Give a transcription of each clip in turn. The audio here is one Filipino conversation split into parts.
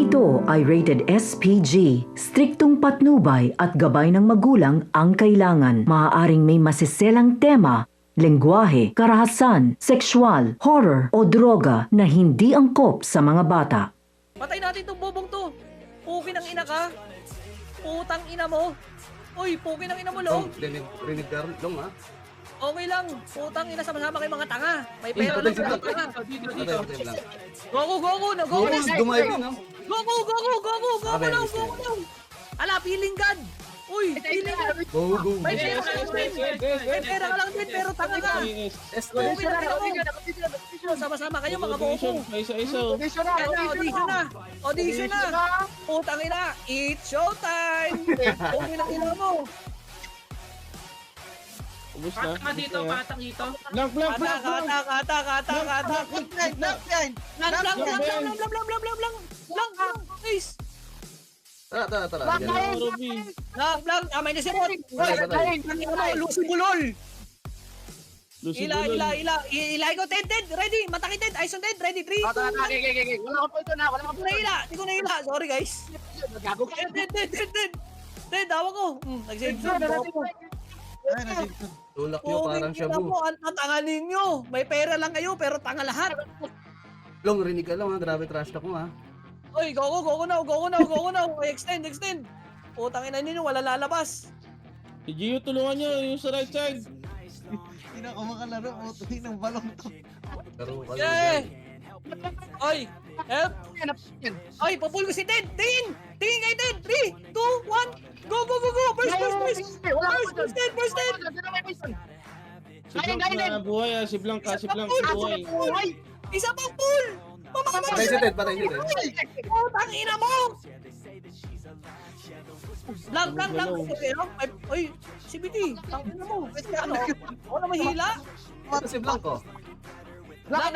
ito ay rated SPG. Striktong patnubay at gabay ng magulang ang kailangan. Maaaring may masiselang tema, lengguwahe, karahasan, sexual, horror o droga na hindi angkop sa mga bata. Patay natin tong bobong to. Puki ng ina ka. Putang ina mo. Uy, puki ng ina mo, Long. Rinig ka rin, Long, ha? Okay lang. Putang ina, sama-sama kayo mga tanga. May pera lang sa mga tanga. Patay lang. Go na. Go na. Dumay din, no? Go Okay, na. okay. Ala, feeling God. Uy, feeling God. Go. May pera ka lang din. May pera ka lang din, pero tanga ka. Puki ng ina mo. Sama-sama kayo, mga bobo. Audition na. Putang ina, it's showtime. Puki ng ina mo. Ubus na. Patang dito, patang dito. Blank. Lang. Please. Tara. Ruby. Lang. May nasipot. Patay. Lucy Bulol. Lucy Ila. Bulol. Ilay ko. Ted. Ready. Mataki Ted. Ison Ted. Ready. 3, 2, 1. Wala ko na ila. Sorry guys. Ted. Hawak ko. Nag-save. Tulak nyo, parang shabu. Ang tanga ninyo. May pera lang kayo, pero tanga lahat. Long, rinig ka lang, ha? Grabe trash talk mo, ha? Oy, go now. Oy, extend. Putang ina ninyo, wala lalabas. Si Gio, tulungan nyo yung sa right side. Hindi na ako makalaro, mutuhin ng balong to. Laro ka lang Yeah. dyan. Oy, help. Oy, papul ko si Ted. Tingin kay Ted. 3, 2, 1. Go. First. First Ted. Si Blanc na buhay ah. Si Blanc buhay. Isa pang pull. Patay si Ted. Putang ina mo. Lang. Oy, CBT. Tang ina mo. Ano? Ako na mahila. Ito si Blanco. Lang.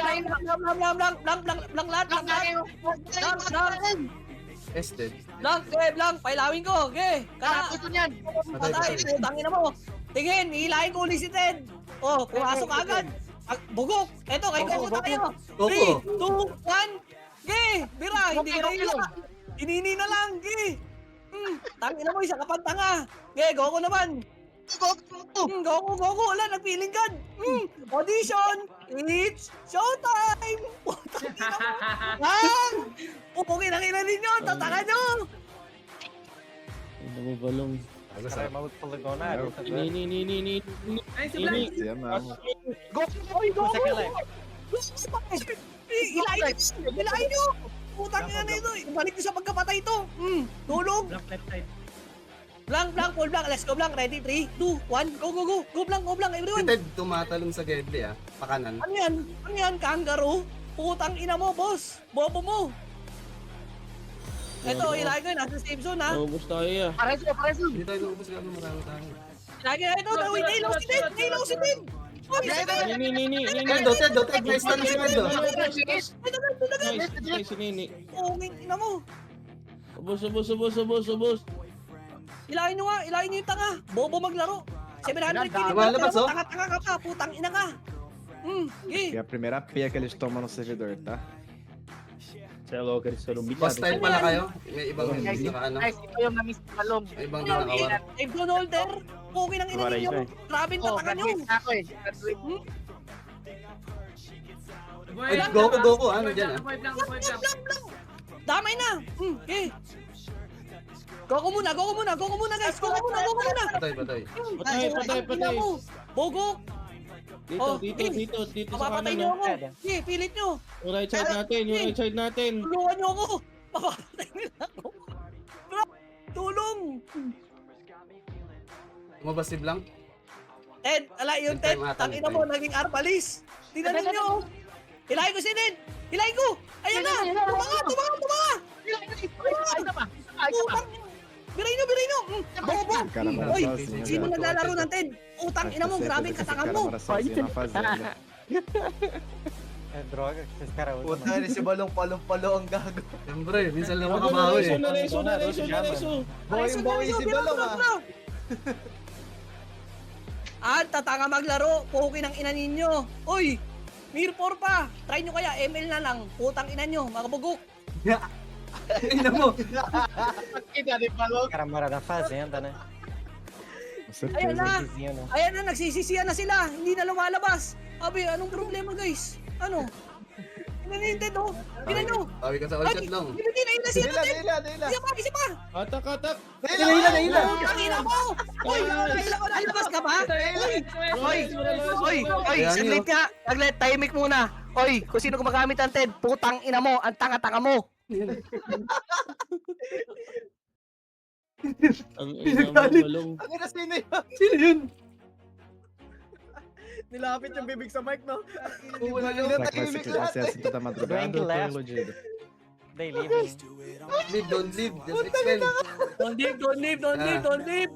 Ested. Lang, pailawin ko. Okay. Patay, putang ina mo. Tingin, hihilahin ko ulit si Ted. Oh, pumasok agad. Bugok. Eto, kay Coco tayo. 3, 2, 1. Ge, bira, hindi ka nahila. Inini na lang, ge. Tangina mo, isa ka pang tanga. Ge, Coco naman. Goku, wala, nagpiling ka. Audition, it's showtime. Putang ina mo. Lang! Pupungin ang ina ninyo, tataka nyo. Ano mo balong? Ni. Ay, si Blanc. Ilahin nyo. Putang ina na ito. Balik nyo sa pagkapatay ito. Tulog. Blank, full blank. Let's go blank. Ready? 3, 2, 1. Go. Go blank, Si everyone. Ted tumatalon sa Gedli, ha? Pakanan. Ano yan? Kangaroo? Putang ina mo, boss. Bobo mo. Ito, ilahin ko yun. Nasa safe zone, ha? Ubus tayo ah. Hindi tayo naubos ka marami tayo. Ilahin ko. Ito, nailaw si Ted. Ni. Ted, may stun na si Ted, oh. Nice, si Nini. Punging ina mo. Ubus. Ilahin nyo yung tanga. Bobo maglaro. 700 Lumalabas, oh. Tanga-tanga ka pa. Putang ina ka. É a primeira peia que eles tomam no servidor, tá? Você é louco, eles foram Boss time pala kayo? May ibang naka-ano? May ibang nakawar. Dave Donalder. Pungin ang ina Wala ninyo. iba eh. Grabe ang tatanga nyo. Ay, Goku, ano dyan, ha? Blank. Damay na. Okay. Go muna guys. Go muna. Patay. Patay. Bogo. Dito sa Papapatay kanan nyo ah. ako. Okay, pilit nyo. Yung right side natin. Tulungan nyo ako. Papapatay nila ako. Bro, tulong. Umabas si Blanc? Ted, yung Ted. Tangina mo, naging arpalis. Tingnan ninyo. Hilahin ko si Ted. Hilahin ko. Ayan na. Tumanga. Putang. Biray nyo. Bobo. Cara, Oy, sozinho, sino já. naglalaro ng Ted? Utang ina mo, grabing katangan mo. Sozinho na fazenda. Puta rin si Balong palong-palo ang gago. Siyempre, minsan lang makabawi, eh. Nareso. Bawi si Balong ah. Tatanga maglaro. Pukin ang ina ninyo. Uy, Mir 4 pa. Try nyo kaya, ML na lang. Putang ina nyo, mga bugok. Tingnan mo. Cara da fazenda, né? Com Ayan certeza. na. Vizinho, né? Ayan na, nagsisisiyan na sila. Hindi na lumalabas. Abi, anong problema guys? Ano? Nintendo. Tingnan nyo. Sabi ka sa all chat lang. Hindi na sila. Dila. Isa pa. Atak, atak. Hila. Ang ina mo. Uy, lalabas ka ba? Oy, Ayan, saglit nga. Saglit, tahimik muna. Oy, kung sino gumagamit ng TED, putang ina mo, ang tanga-tanga mo. Ang ina mo, balong. Sino yun? Nilapit yung bibig sa mic, no? Será que vai ser assim toda madrugada ou tô iludido? They leave. Leave, don't leave. Just expel. Don't leave.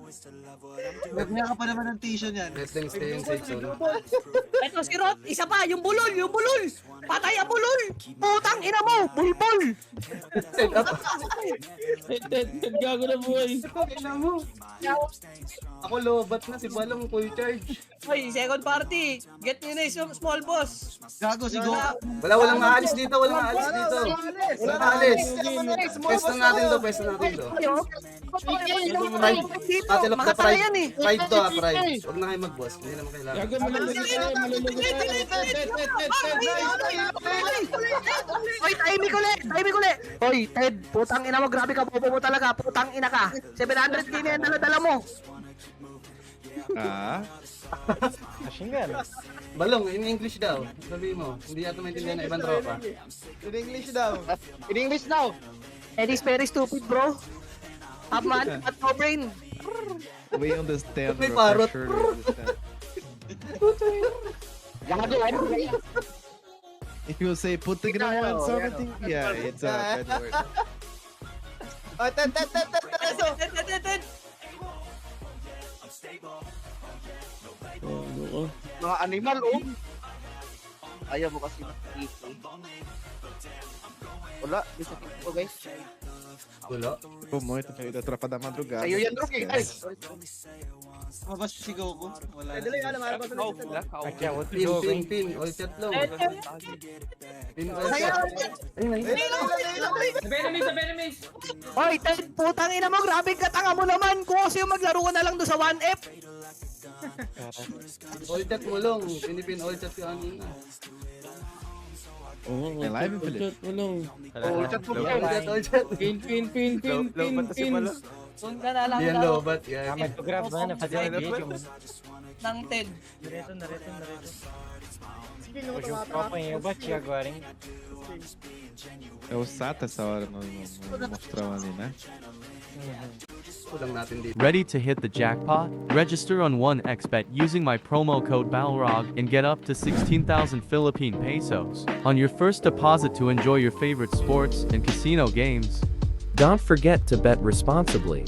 Magmaya ka pa naman ng tissue niyan. Let's lang stay in safe zone. Ito si Rod, isa pa, yung bulol. Patay ang bulol. Putang ina mo, bulbul. Set up. Ted, gago na buhay. Tingnan mo. Ako lobat na si Balong full charge. Oy, second party. Get nyo na yung small boss. Gago, si Goku. Walang aalis dito. Walang aalis. Pwesto natin to. Battle of the Pride. Pride to Pride. Huwag na kayo mag-boss. Hindi naman kailangan. Gago, malulunod tayo. Oy, tahimik ulit. Oy, Ted, putang ina mo, grabe ka, bobo mo talaga, putang ina ka. 700 din yan, dala mo. Ah, Tá xingando. Balong, in English daw. Sabi mo. Hindi yata maintindihan na ibang tropa. In English daw. In English now. Ed is very stupid, bro. Have man, but no brain. we understand. May Bro, parrot. for sure we understand. If you say put the ground on something, yeah, it's a bad word. Oh, Ted. Ted. Mga animal, oh. Ayaw mo kasi. Wala, bisa ko guys. Wala. Ficou muito feio da tropa da madrugada. yan, Rocky. Mabas si Goku. Wala. Aqui é outro Pin. jogo, hein? All chat lang. Pin, all Ayaw. chat. Venomous. Oy, Ted, putang ina mo, grabe ka tanga mo naman. Kung kasi yung maglaro ka na lang doon sa 1F. All chat mo lang. Pinipin all chat ka kanina. Oo, May live, Philip? Walong. All chat. Pin. Doon ka na lang Yan daw lobat. Yan. Ah, mas tô gravando, fazendo vídeo, mano. ng Ted. Direto. Hoje o companheiro eu bati agora, hein? É o Sato essa hora no mostrão ali, né? Kulang natin dito. Ready to hit the jackpot? Register on 1xBet using my promo code BALROG and get up to 16,000 Philippine pesos on your first deposit to enjoy your favorite sports and casino games. Don't forget to bet responsibly.